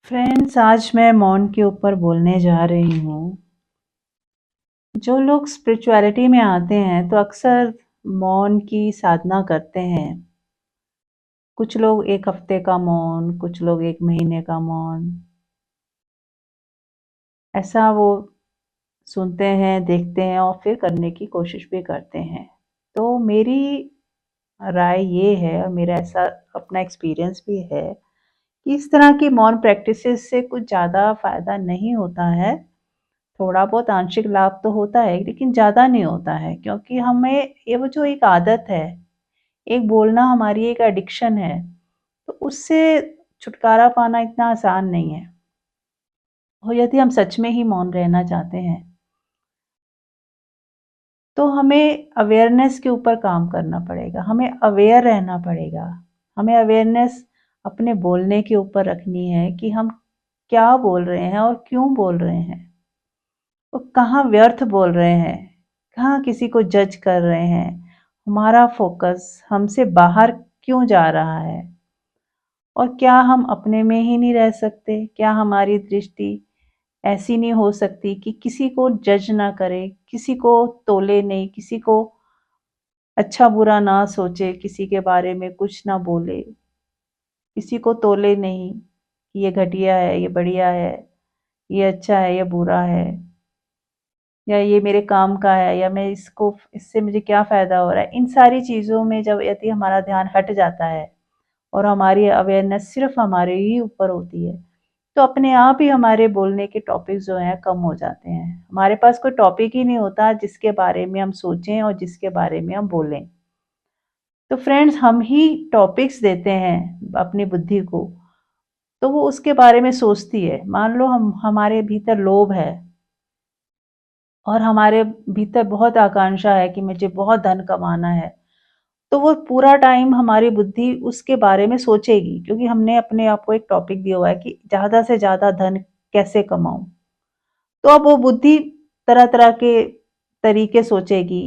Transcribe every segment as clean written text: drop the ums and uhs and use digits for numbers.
Friends, आज मैं मौन के ऊपर बोलने जा रही हूँ। जो लोग स्पिरिचुअलिटी में आते हैं तो अक्सर मौन की साधना करते हैं। कुछ लोग 1 हफ्ते का मौन, कुछ लोग 1 महीने का मौन, ऐसा वो सुनते हैं, देखते हैं और फिर करने की कोशिश भी करते हैं। तो मेरी राय ये है और मेरा ऐसा अपना एक्सपीरियंस भी है कि इस तरह की मौन प्रैक्टिसेस से कुछ ज़्यादा फ़ायदा नहीं होता है। थोड़ा बहुत आंशिक लाभ तो होता है, लेकिन ज़्यादा नहीं होता है, क्योंकि हमें ये वो जो एक आदत है, एक बोलना हमारी एक एडिक्शन है, तो उससे छुटकारा पाना इतना आसान नहीं है। और यदि हम सच में ही मौन रहना चाहते हैं, तो हमें अवेयरनेस के ऊपर काम करना पड़ेगा, हमें अवेयर रहना पड़ेगा। हमें अवेयरनेस अपने बोलने के ऊपर रखनी है कि हम क्या बोल रहे हैं और क्यों बोल रहे हैं। वो कहाँ व्यर्थ बोल रहे हैं, कहाँ किसी को जज कर रहे हैं, हमारा फोकस हमसे बाहर क्यों जा रहा है, और क्या हम अपने में ही नहीं रह सकते? क्या हमारी दृष्टि ऐसी नहीं हो सकती कि किसी को जज ना करे, किसी को तोले नहीं, किसी को अच्छा बुरा ना सोचे, किसी के बारे में कुछ ना बोले, किसी को तोले नहीं कि ये घटिया है, ये बढ़िया है, ये अच्छा है, ये बुरा है, या ये मेरे काम का है, या मैं इसको इससे मुझे क्या फ़ायदा हो रहा है। इन सारी चीज़ों में जब यदि हमारा ध्यान हट जाता है और हमारी अवेयरनेस सिर्फ हमारे ही ऊपर होती है, तो अपने आप ही हमारे बोलने के टॉपिक जो हैं कम हो जाते हैं। हमारे पास कोई टॉपिक ही नहीं होता जिसके बारे में हम सोचें और जिसके बारे में हम बोलें। तो फ्रेंड्स, हम ही टॉपिक्स देते हैं अपनी बुद्धि को, तो वो उसके बारे में सोचती है। मान लो हम हमारे भीतर लोभ है और हमारे भीतर बहुत आकांक्षा है कि मुझे बहुत धन कमाना है, तो वो पूरा टाइम हमारी बुद्धि उसके बारे में सोचेगी, क्योंकि हमने अपने आप को एक टॉपिक दिया हुआ है कि ज़्यादा से ज़्यादा धन कैसे कमाऊँ। तो अब वो बुद्धि तरह-तरह के तरीके सोचेगी,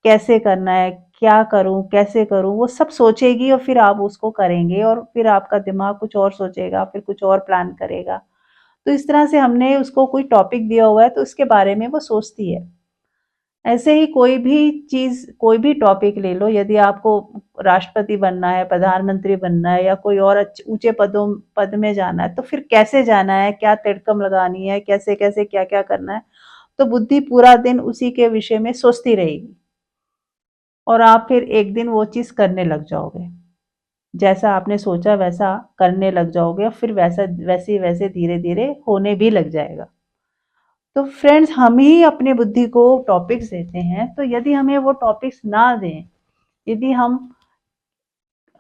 कैसे करना है, क्या करूँ, कैसे करूँ, वो सब सोचेगी और फिर आप उसको करेंगे और फिर आपका दिमाग कुछ और सोचेगा, फिर कुछ और प्लान करेगा। तो इस तरह से हमने उसको कोई टॉपिक दिया हुआ है तो उसके बारे में वो सोचती है। ऐसे ही कोई भी चीज़, कोई भी टॉपिक ले लो, यदि आपको राष्ट्रपति बनना है, प्रधानमंत्री बनना है, या कोई और ऊँचे पद में जाना है, तो फिर कैसे जाना है, क्या तिड़कम लगानी है, कैसे-कैसे, क्या-क्या करना है, तो बुद्धि पूरा दिन उसी के विषय में सोचती रहेगी और आप फिर एक दिन वो चीज़ करने लग जाओगे। जैसा आपने सोचा वैसा करने लग जाओगे और फिर वैसे-वैसे धीरे-धीरे होने भी लग जाएगा। तो फ्रेंड्स, हम ही अपनी बुद्धि को टॉपिक्स देते हैं, तो यदि हमें वो टॉपिक्स ना दें, यदि हम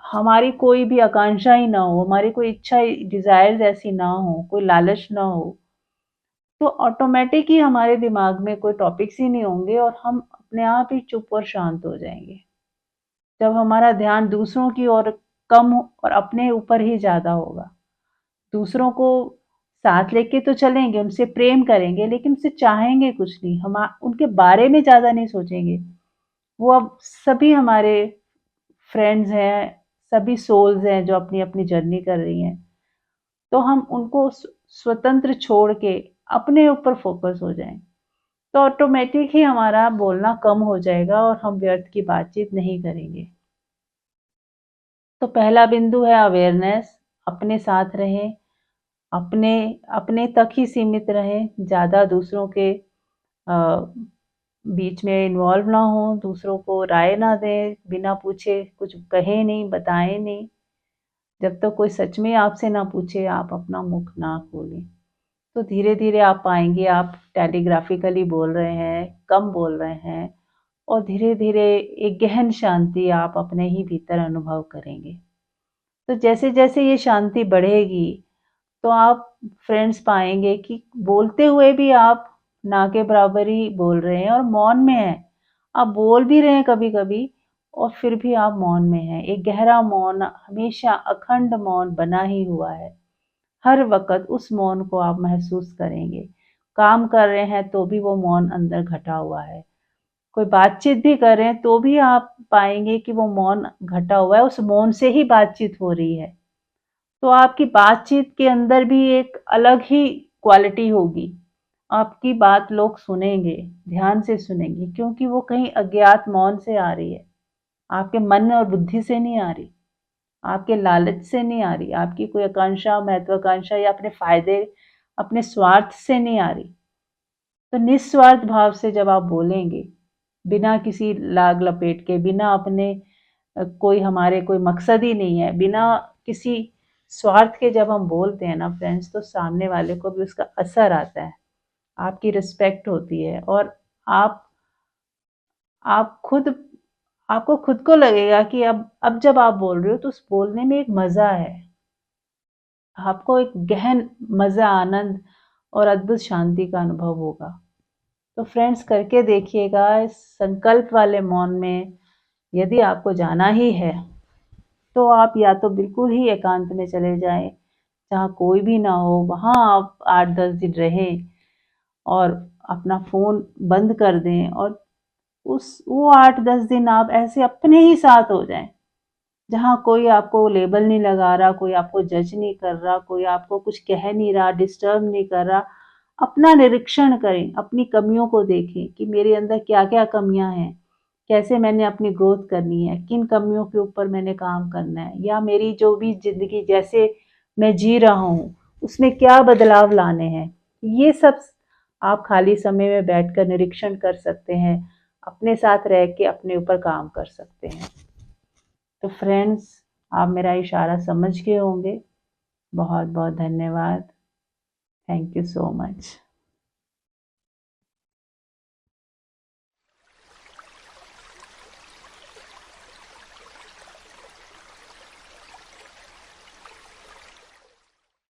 हमारी कोई भी आकांक्षा ही ना हो, हमारी कोई इच्छा डिजायर्स ऐसी ना हो, कोई लालच ना हो, तो ऑटोमेटिक ही हमारे दिमाग में कोई टॉपिक्स ही नहीं होंगे और हम अपने आप ही चुप और शांत हो जाएंगे। जब हमारा ध्यान दूसरों की ओर कम और अपने ऊपर ही ज्यादा होगा, दूसरों को साथ लेके तो चलेंगे, उनसे प्रेम करेंगे, लेकिन उनसे चाहेंगे कुछ नहीं, हम उनके बारे में ज़्यादा नहीं सोचेंगे। वो अब सभी हमारे फ्रेंड्स हैं, सभी सोल्स हैं जो अपनी-अपनी जर्नी कर रही हैं। तो हम उनको स्वतंत्र छोड़ के अपने ऊपर फोकस हो जाएँ, तो ऑटोमेटिक ही हमारा बोलना कम हो जाएगा और हम व्यर्थ की बातचीत नहीं करेंगे। तो पहला बिंदु है अवेयरनेस, अपने साथ रहें, अपने अपने तक ही सीमित रहें, ज़्यादा दूसरों के अ, बीच में इन्वॉल्व ना हों, दूसरों को राय ना दें, बिना पूछे कुछ कहें नहीं, बताएँ नहीं। जब तक कोई सच में आपसे ना पूछे, आप अपना मुख ना खोलें। तो धीरे-धीरे आप पाएँगे आप टेलीग्राफिकली बोल रहे हैं, कम बोल रहे हैं और धीरे-धीरे एक गहन शांति आप अपने ही भीतर अनुभव करेंगे। तो जैसे-जैसे ये शांति बढ़ेगी, तो आप फ्रेंड्स पाएँगे कि बोलते हुए भी आप ना के बराबर ही बोल रहे हैं और मौन में हैं। आप बोल भी रहे हैं कभी-कभी और फिर भी आप मौन में हैं। एक गहरा मौन, हमेशा अखंड मौन बना ही हुआ है। हर वक़्त उस मौन को आप महसूस करेंगे। काम कर रहे हैं तो भी वो मौन अंदर घटा हुआ है। कोई बातचीत भी कर रहे हैं तो भी आप पाएँगे कि वो मौन घटा हुआ है, उस मौन से ही बातचीत हो रही है। तो आपकी बातचीत के अंदर भी एक अलग ही क्वालिटी होगी। आपकी बात लोग सुनेंगे, ध्यान से सुनेंगे, क्योंकि वो कहीं अज्ञात मौन से आ रही है। आपके मन और बुद्धि से नहीं आ रही, आपके लालच से नहीं आ रही, आपकी कोई आकांक्षा, महत्वाकांक्षा या अपने फायदे, अपने स्वार्थ से नहीं आ रही। तो निस्वार्थ भाव से जब आप बोलेंगे, बिना किसी लाग लपेट के, बिना अपने कोई हमारे कोई मकसद ही नहीं है, बिना किसी स्वार्थ के जब हम बोलते हैं ना फ्रेंड्स, तो सामने वाले को भी उसका असर आता है, आपकी रिस्पेक्ट होती है, और आप आप खुद आपको खुद को लगेगा कि अब जब आप बोल रहे हो तो उस बोलने में एक मज़ा है। आपको एक गहन मज़ा, आनंद और अद्भुत शांति का अनुभव होगा। तो फ्रेंड्स, करके देखिएगा इस संकल्प वाले मौन में। यदि आपको जाना ही है, तो आप या तो बिल्कुल ही एकांत में चले जाएँ, जहाँ कोई भी ना हो, वहाँ आप 8-10 दिन रहें और अपना फ़ोन बंद कर दें, और उस वो 8-10 दिन आप ऐसे अपने ही साथ हो जाएँ, जहाँ कोई आपको लेबल नहीं लगा रहा, कोई आपको जज नहीं कर रहा, कोई आपको कुछ कह नहीं रहा, डिस्टर्ब नहीं कर रहा। अपना निरीक्षण करें, अपनी कमियों को देखें कि मेरे अंदर क्या-क्या कमियाँ हैं, कैसे मैंने अपनी ग्रोथ करनी है, किन कमियों के ऊपर मैंने काम करना है, या मेरी जो भी ज़िंदगी जैसे मैं जी रहा हूँ, उसमें क्या बदलाव लाने हैं। ये सब आप खाली समय में बैठकर निरीक्षण कर सकते हैं, अपने साथ रह के अपने ऊपर काम कर सकते हैं। तो फ्रेंड्स, आप मेरा इशारा समझ गए होंगे। बहुत बहुत धन्यवाद। Thank you so much.